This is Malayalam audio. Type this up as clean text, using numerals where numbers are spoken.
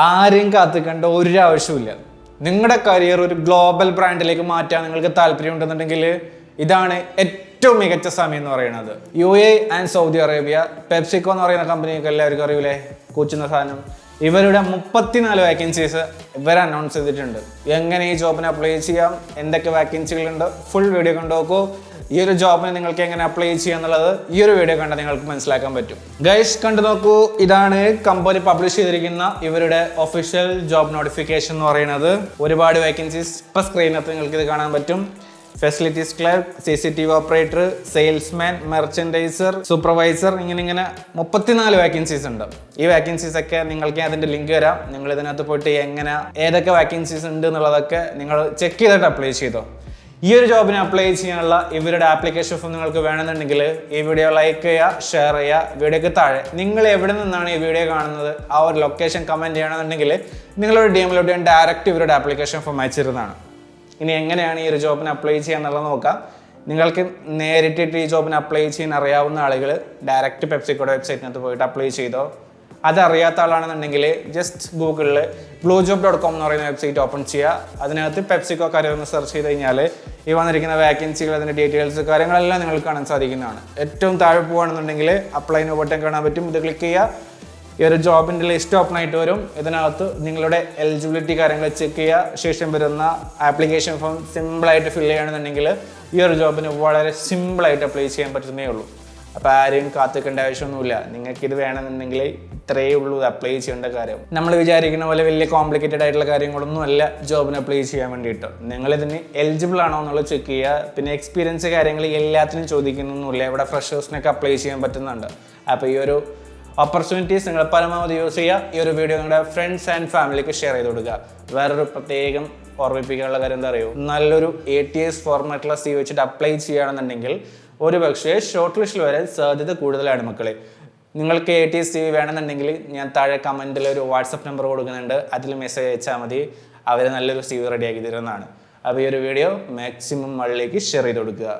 ആരെയും കാത്തിക്കേണ്ട ഒരു ആവശ്യമില്ല. നിങ്ങളുടെ കരിയർ ഒരു ഗ്ലോബൽ ബ്രാൻഡിലേക്ക് മാറ്റാൻ നിങ്ങൾക്ക് താല്പര്യമുണ്ടെന്നുണ്ടെങ്കിൽ ഇതാണ് ഏറ്റവും മികച്ച സമയം എന്ന് പറയുന്നത്. UAE and Saudi Arabia, PepsiCo എന്ന് പറയുന്ന കമ്പനിയൊക്കെ എല്ലാവർക്കും അറിയൂലേ, കൂച്ചുന്ന സാധനം. ഇവരുടെ 34 വേക്കൻസീസ് ഇവർ അനൗൺസ് ചെയ്തിട്ടുണ്ട്. എങ്ങനെ ഈ ജോബിന് അപ്ലൈ ചെയ്യാം, എന്തൊക്കെ വേക്കൻസികളുണ്ട്, ഫുൾ വീഡിയോ കണ്ടു നോക്കൂ. ഈ ഒരു ജോബിന് നിങ്ങൾക്ക് എങ്ങനെ അപ്ലൈ ചെയ്യുക എന്നുള്ളത് ഈ ഒരു വീഡിയോ കണ്ടാൽ നിങ്ങൾക്ക് മനസ്സിലാക്കാൻ പറ്റും. ഗൈസ് കണ്ടു നോക്കൂ, ഇതാണ് കമ്പനി പബ്ലിഷ് ചെയ്തിരിക്കുന്ന ഇവരുടെ ഒഫീഷ്യൽ ജോബ് നോട്ടിഫിക്കേഷൻ എന്ന് പറയുന്നത്. ഒരുപാട് വേക്കൻസീസ് ഇപ്പം സ്ക്രീനകത്ത് നിങ്ങൾക്ക് ഇത് കാണാൻ പറ്റും. Facilities clerk, CCTV operator, salesman, merchandiser, supervisor, ഇങ്ങനെ 34 വേക്കൻസീസ് ഉണ്ട്. ഈ വേക്കൻസീസ് ഒക്കെ നിങ്ങൾക്ക് അതിൻ്റെ ലിങ്ക് തരാം. നിങ്ങൾ ഇതിനകത്ത് പോയിട്ട് എങ്ങനെ ഏതൊക്കെ വേക്കൻസീസ് ഉണ്ട് എന്നുള്ളതൊക്കെ നിങ്ങൾ ചെക്ക് ചെയ്തിട്ട് അപ്ലൈ ചെയ്തോ. ഈ ഒരു ജോബിന് അപ്ലൈ ചെയ്യാനുള്ള ഇവരുടെ ആപ്ലിക്കേഷൻ ഫോം നിങ്ങൾക്ക് വേണമെന്നുണ്ടെങ്കിൽ ഈ വീഡിയോ ലൈക്ക് ചെയ്യുക, ഷെയർ ചെയ്യുക. വീഡിയോക്ക് താഴെ നിങ്ങൾ എവിടെ നിന്നാണ് ഈ വീഡിയോ കാണുന്നത് ആ ഒരു ലൊക്കേഷൻ കമൻറ്റ് ചെയ്യണമെന്നുണ്ടെങ്കിൽ നിങ്ങളുടെ DMലോട്ട് ഞാൻ ഡയറക്റ്റ് ഇവരുടെ ആപ്ലിക്കേഷൻ ഫോം അയച്ചിരുന്നതാണ്. ഇനി എങ്ങനെയാണ് ഈ ഒരു ജോബിന് അപ്ലൈ ചെയ്യുക എന്നുള്ളത് നോക്കാം. നിങ്ങൾക്ക് നേരിട്ടിട്ട് ഈ ജോബിന് അപ്ലൈ ചെയ്യാൻ അറിയാവുന്ന ആളുകൾ ഡയറക്റ്റ് പെപ്സിക്കോയുടെ വെബ്സൈറ്റിനകത്ത് പോയിട്ട് അപ്ലൈ ചെയ്തോ. അതറിയാത്ത ആളാണെന്നുണ്ടെങ്കിൽ ജസ്റ്റ് ഗൂഗിളിൽ bluejob.com എന്ന് പറയുന്ന വെബ്സൈറ്റ് ഓപ്പൺ ചെയ്യുക. അതിനകത്ത് പെപ്സിക്കോ കാര്യം ഒന്ന് സെർച്ച് ചെയ്ത് കഴിഞ്ഞാൽ ഈ വന്നിരിക്കുന്ന വേക്കൻസികൾ, അതിൻ്റെ ഡീറ്റെയിൽസ്, കാര്യങ്ങളെല്ലാം നിങ്ങൾക്ക് കാണാൻ സാധിക്കുന്നതാണ്. ഏറ്റവും താഴെ പോകുകയാണെന്നുണ്ടെങ്കിൽ അപ്ലൈ നോ ബട്ടൺ കാണാൻ പറ്റും. ഇത് ക്ലിക്ക് ചെയ്യുക. ഈ ഒരു ജോബിൻ്റെ ലിസ്റ്റ് ഓപ്പൺ ആയിട്ട് വരും. ഇതിനകത്ത് നിങ്ങളുടെ എലിജിബിലിറ്റി കാര്യങ്ങൾ ചെക്ക് ചെയ്യുക. ശേഷം വരുന്ന ആപ്ലിക്കേഷൻ ഫോം സിമ്പിളായിട്ട് ഫില്ല് ചെയ്യുകയാണെന്നുണ്ടെങ്കിൽ ഈ ഒരു ജോബിന് വളരെ സിമ്പിളായിട്ട് അപ്ലൈ ചെയ്യാൻ പറ്റുന്നേ ഉള്ളൂ. അപ്പോൾ ആരെയും കാത്തിക്കേണ്ട ആവശ്യമൊന്നുമില്ല. നിങ്ങൾക്കിത് വേണമെന്നുണ്ടെങ്കിൽ ഇത്രയേ ഉള്ളൂ അപ്ലൈ ചെയ്യേണ്ട കാര്യം. നമ്മൾ വിചാരിക്കുന്ന പോലെ വലിയ കോംപ്ലിക്കേറ്റഡ് ആയിട്ടുള്ള കാര്യങ്ങളൊന്നും അല്ല ജോബിന് അപ്ലൈ ചെയ്യാൻ വേണ്ടിയിട്ട്. നിങ്ങളിതിന് എലിജിബിൾ ആണോ എന്നുള്ളത് ചെക്ക് ചെയ്യുക. പിന്നെ എക്സ്പീരിയൻസ് കാര്യങ്ങൾ എല്ലാത്തിനും ചോദിക്കുന്നൊന്നുമില്ല. ഇവിടെ ഫ്രഷേഴ്സിനൊക്കെ അപ്ലൈ ചെയ്യാൻ പറ്റുന്നുണ്ട്. അപ്പോൾ ഈ ഒരു ഓപ്പർച്യൂണിറ്റീസ് നിങ്ങൾ പരമാവധി യൂസ് ചെയ്യുക. ഈ ഒരു വീഡിയോ നിങ്ങളുടെ ഫ്രണ്ട്സ് ആൻഡ് ഫാമിലിക്ക് ഷെയർ ചെയ്ത് കൊടുക്കുക. വേറൊരു പ്രത്യേകം ഓർമ്മിപ്പിക്കാനുള്ള കാര്യം എന്താ അറിയോ, നല്ലൊരു ATS ഫോർമാറ്റുള്ള CV വെച്ചിട്ട് അപ്ലൈ ചെയ്യുകയാണെന്നുണ്ടെങ്കിൽ ഒരു പക്ഷേ ഷോർട്ട് ലിസ്റ്റിൽ വരാൻ സാധ്യത കൂടുതലാണ് മക്കളെ. നിങ്ങൾക്ക് ATS CV വേണമെന്നുണ്ടെങ്കിൽ ഞാൻ താഴെ കമൻറ്റിൽ ഒരു വാട്സപ്പ് നമ്പർ കൊടുക്കുന്നുണ്ട്. അതിൽ മെസ്സേജ് അയച്ചാൽ മതി. അവർ നല്ലൊരു CV റെഡിയാക്കി തരുന്നതാണ്. അപ്പോൾ ഈ ഒരു വീഡിയോ മാക്സിമം ആളിലേക്ക് ഷെയർ ചെയ്ത് കൊടുക്കുക.